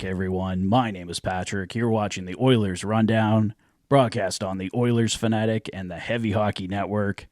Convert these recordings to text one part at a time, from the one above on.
everyone. My name is Patrick. You're watching the Oilers Rundown, broadcast on the Oilers Fanatic and the Heavy Hockey Network.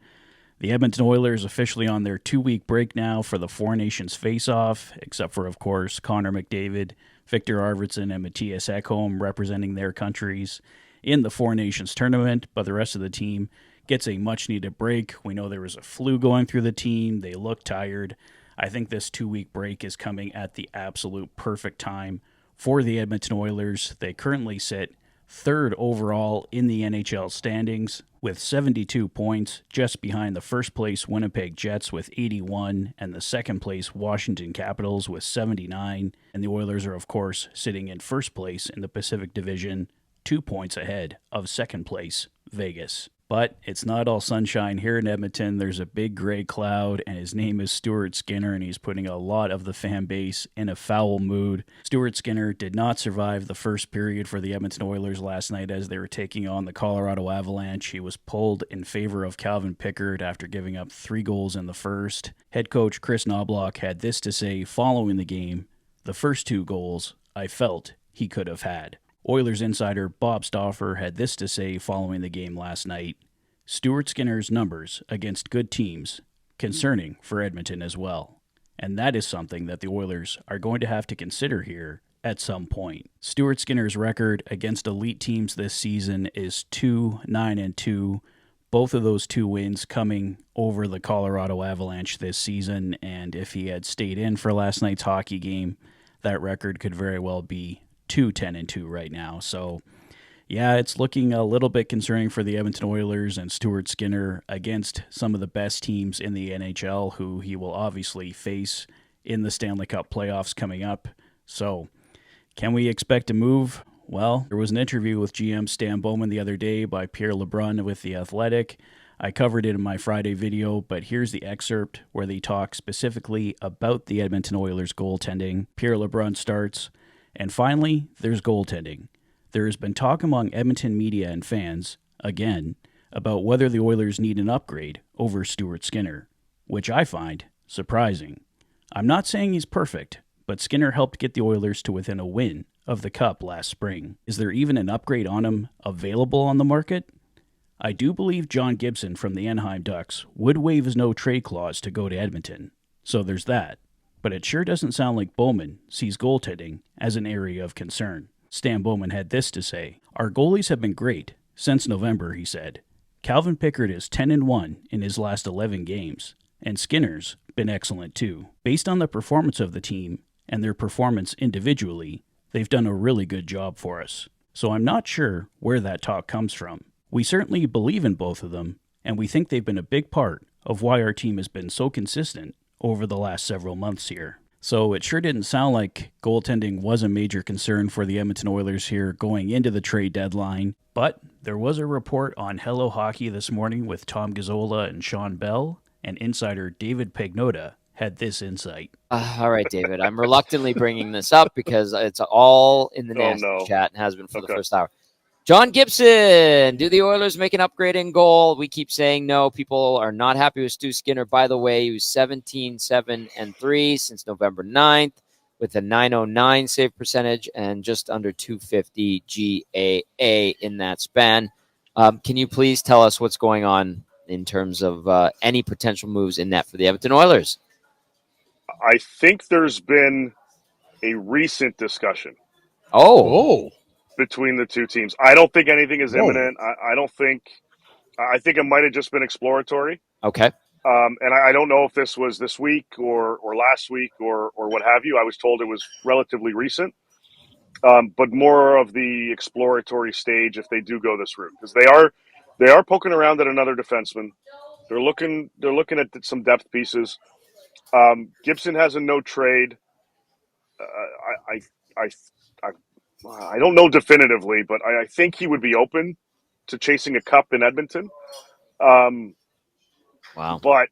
The Edmonton Oilers officially on their 2-week break now for the Four Nations face-off, except for, of course, Connor McDavid, Victor Arvidsson, and Matthias Ekholm representing their countries in the Four Nations tournament, but the rest of the team gets a much-needed break. We know there was a flu going through the team. They look tired. I think this 2-week break is coming at the absolute perfect time for the Edmonton Oilers. They currently sit third overall in the NHL standings with 72 points, just behind the first place Winnipeg Jets with 81 and the second place Washington Capitals with 79. And the Oilers are, of course, sitting in first place in the Pacific Division, 2 points ahead of second place Vegas. But it's not all sunshine here in Edmonton. There's a big gray cloud, and his name is Stuart Skinner, and he's putting a lot of the fan base in a foul mood. Stuart Skinner did not survive the first period for the Edmonton Oilers last night as they were taking on the Colorado Avalanche. He was pulled in favor of Calvin Pickard after giving up 3 goals in the first. Head coach Chris Knobloch had this to say following the game: "The first 2 goals I felt he could have had." Oilers insider Bob Stauffer had this to say following the game last night: "Stuart Skinner's numbers against good teams, concerning for Edmonton as well. And that is something that the Oilers are going to have to consider here at some point." Stuart Skinner's record against elite teams this season is 2-9-2. Both of those 2 wins coming over the Colorado Avalanche this season, and if he had stayed in for last night's hockey game, that record could very well be 2-10-2 right now. So, yeah, it's looking a little bit concerning for the Edmonton Oilers and Stuart Skinner against some of the best teams in the NHL, who he will obviously face in the Stanley Cup playoffs coming up. So, can we expect a move? Well, there was an interview with GM Stan Bowman the other day by Pierre LeBrun with The Athletic. I covered it in my Friday video, but here's the excerpt where they talk specifically about the Edmonton Oilers goaltending. Pierre LeBrun starts, "And finally, there's goaltending. There has been talk among Edmonton media and fans, again, about whether the Oilers need an upgrade over Stuart Skinner, which I find surprising. I'm not saying he's perfect, but Skinner helped get the Oilers to within a win of the Cup last spring. Is there even an upgrade on him available on the market? I do believe John Gibson from the Anaheim Ducks would waive his no-trade clause to go to Edmonton, so there's that. But it sure doesn't sound like Bowman sees goaltending as an area of concern." Stan Bowman had this to say: "Our goalies have been great since November," he said. "Calvin Pickard is 10-1 in his last 11 games, and Skinner's been excellent too. Based on the performance of the team and their performance individually, they've done a really good job for us. So I'm not sure where that talk comes from. We certainly believe in both of them, and we think they've been a big part of why our team has been so consistent over the last several months here." So it sure didn't sound like goaltending was a major concern for the Edmonton Oilers here going into the trade deadline. But there was a report on Hello Hockey this morning with Tom Gazzola and Sean Bell, and insider David Pagnotta had this insight. All right, David, I'm reluctantly bringing this up because it's all in the nasty chat and has been for the first hour. John Gibson, do the Oilers make an upgrade in goal? We keep saying no. People are not happy with Stu Skinner. By the way, he was 17-7-3 since November 9th with a .909 save percentage and just under .250 GAA in that span. Can you please tell us what's going on in terms of any potential moves in net for the Edmonton Oilers? I think there's been a recent discussion. Oh. Between the 2 teams. I don't think anything is imminent. I think it might have just been exploratory. Okay. And I don't know if this was this week or last week or what have you. I was told it was relatively recent, but more of the exploratory stage if they do go this route, because they are poking around at another defenseman. They're looking at some depth pieces. Gibson has a no trade. I don't know definitively, but I think he would be open to chasing a cup in Edmonton. Wow. But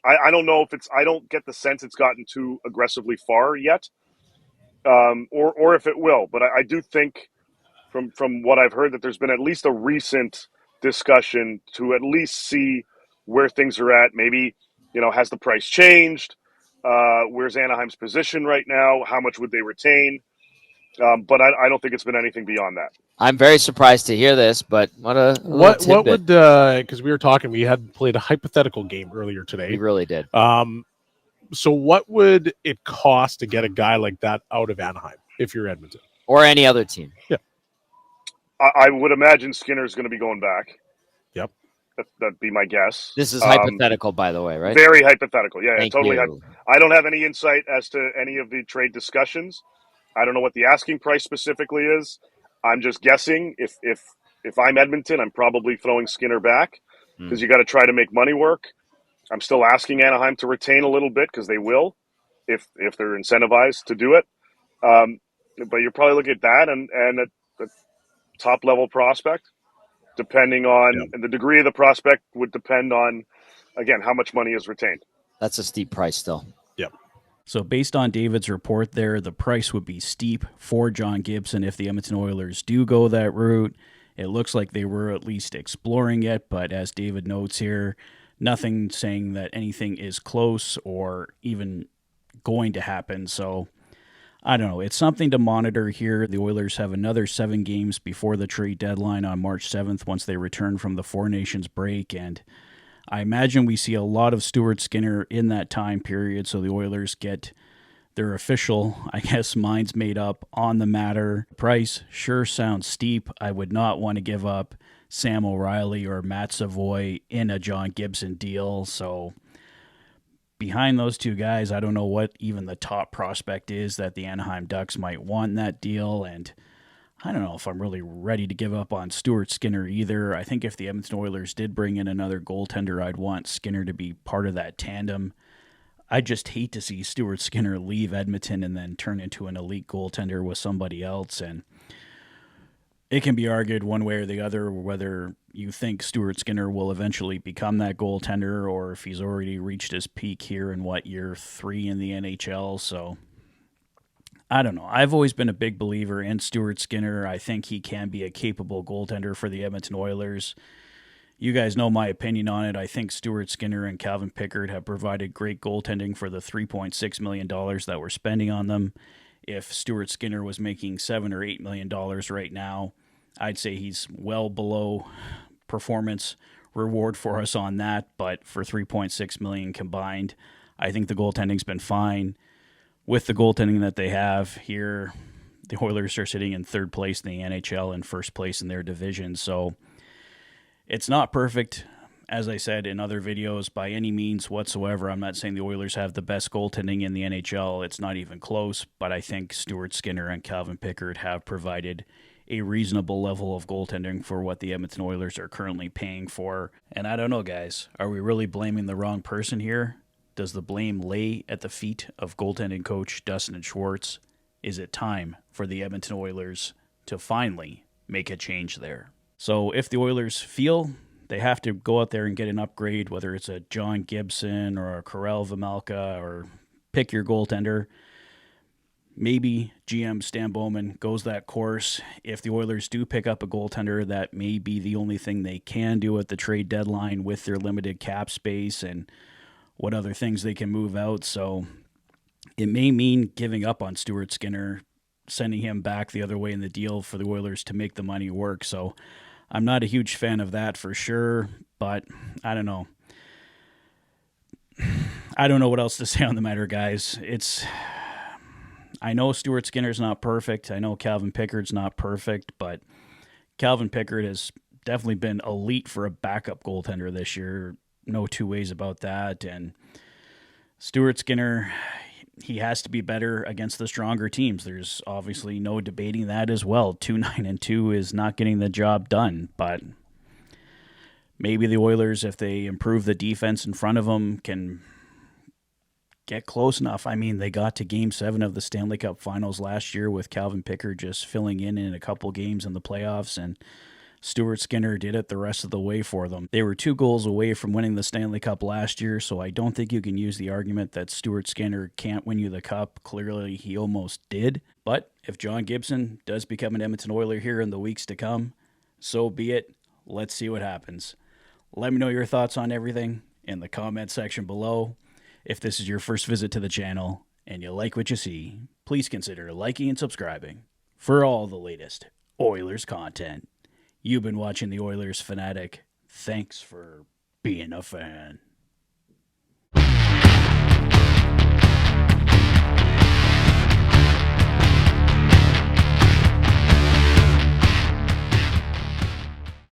I don't know if I don't get the sense it's gotten too aggressively far yet, or if it will. But I do think from what I've heard that there's been at least a recent discussion to at least see where things are at. Maybe, has the price changed? Where's Anaheim's position right now? How much would they retain? But I don't think it's been anything beyond that. I'm very surprised to hear this, but what would because we were talking, we had played a hypothetical game earlier today. We really did. So what would it cost to get a guy like that out of Anaheim if you're Edmonton or any other team? Yeah, I would imagine Skinner's going to be going back. Yep, that'd be my guess. This is hypothetical, by the way, right? Very hypothetical. Yeah, totally. You. I don't have any insight as to any of the trade discussions. I don't know what the asking price specifically is. I'm just guessing. If I'm Edmonton, I'm probably throwing Skinner back because you got to try to make money work. I'm still asking Anaheim to retain a little bit because they will, if they're incentivized to do it. But you're probably looking at that and a top level prospect, depending on and the degree of the prospect would depend on, again, how much money is retained. That's a steep price still. Yep. So based on David's report there, the price would be steep for John Gibson if the Edmonton Oilers do go that route. It looks like they were at least exploring it, but as David notes here, nothing saying that anything is close or even going to happen. So I don't know. It's something to monitor here. The Oilers have another 7 games before the trade deadline on March 7th once they return from the Four Nations break, and I imagine we see a lot of Stuart Skinner in that time period, so the Oilers get their official, minds made up on the matter. Price sure sounds steep. I would not want to give up Sam O'Reilly or Matt Savoy in a John Gibson deal, so behind those two guys, I don't know what even the top prospect is that the Anaheim Ducks might want in that deal, and I don't know if I'm really ready to give up on Stuart Skinner either. I think if the Edmonton Oilers did bring in another goaltender, I'd want Skinner to be part of that tandem. I just hate to see Stuart Skinner leave Edmonton and then turn into an elite goaltender with somebody else. And it can be argued one way or the other whether you think Stuart Skinner will eventually become that goaltender or if he's already reached his peak here in year 3 in the NHL. So I don't know. I've always been a big believer in Stuart Skinner. I think he can be a capable goaltender for the Edmonton Oilers. You guys know my opinion on it. I think Stuart Skinner and Calvin Pickard have provided great goaltending for the $3.6 million that we're spending on them. If Stuart Skinner was making $7 or $8 million right now, I'd say he's well below performance reward for us on that. But for $3.6 million combined, I think the goaltending's been fine. With the goaltending that they have here, the Oilers are sitting in 3rd place in the NHL and 1st place in their division. So it's not perfect, as I said in other videos, by any means whatsoever. I'm not saying the Oilers have the best goaltending in the NHL. It's not even close. But I think Stuart Skinner and Calvin Pickard have provided a reasonable level of goaltending for what the Edmonton Oilers are currently paying for. And I don't know, guys. Are we really blaming the wrong person here? Does the blame lay at the feet of goaltending coach Dustin Schwartz? Is it time for the Edmonton Oilers to finally make a change there? So if the Oilers feel they have to go out there and get an upgrade, whether it's a John Gibson or a Karel Vejmelka or pick your goaltender, maybe GM Stan Bowman goes that course. If the Oilers do pick up a goaltender, that may be the only thing they can do at the trade deadline with their limited cap space and what other things they can move out. So it may mean giving up on Stuart Skinner, sending him back the other way in the deal for the Oilers to make the money work. So I'm not a huge fan of that for sure, but I don't know. I don't know what else to say on the matter, guys. I know Stuart Skinner's not perfect. I know Calvin Pickard's not perfect, but Calvin Pickard has definitely been elite for a backup goaltender this year. No two ways about that. And Stuart Skinner, he has to be better against the stronger teams. There's obviously no debating that as well. 2-9-2 is not getting the job done, but maybe the Oilers, if they improve the defense in front of them, can get close enough. I mean, they got to Game 7 of the Stanley Cup Finals last year with Calvin Pickard just filling in a couple games in the playoffs, and Stuart Skinner did it the rest of the way for them. They were 2 goals away from winning the Stanley Cup last year, so I don't think you can use the argument that Stuart Skinner can't win you the cup. Clearly, he almost did. But if John Gibson does become an Edmonton Oiler here in the weeks to come, so be it. Let's see what happens. Let me know your thoughts on everything in the comment section below. If this is your first visit to the channel and you like what you see, please consider liking and subscribing. for all the latest Oilers content. You've been watching the Oilers Fanatic. Thanks for being a fan.